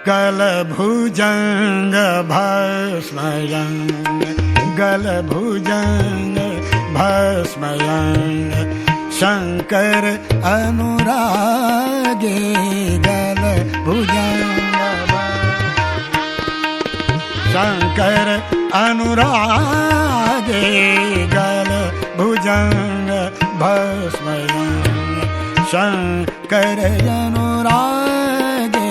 गलभुजंग भस्मयंग गलभुजंग भस्मयंग शंकर अनुरागे गलभुजंग शंकर अनुरागे गलभुजंग भस्मयंग शंकर अनुरागे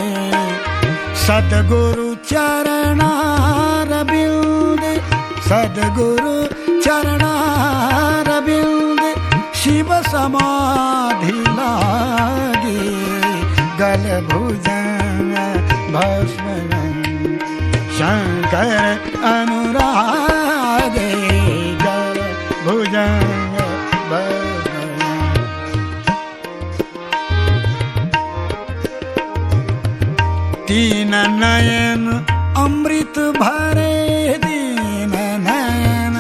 सद्गुरु चरणारविंद सद्गुरु चरणारविंद शिव समाधि लागे गलभुजंग भस्मयंग शंकर अनुरागे गलभुजंग भस्मयंग तीन नयन अमृत भरे दीन नयन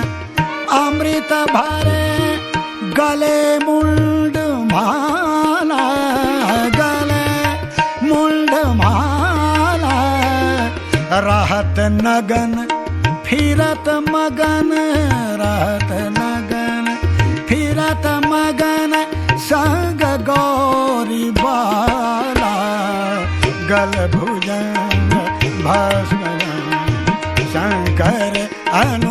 अमृत भरे गले मुंड माला गले मुंड माला रहत नगन फिरत मगन रहत नगन फिरत मगन संग गौरी बाला गलभुजंग भस्मयंग शंकर अनु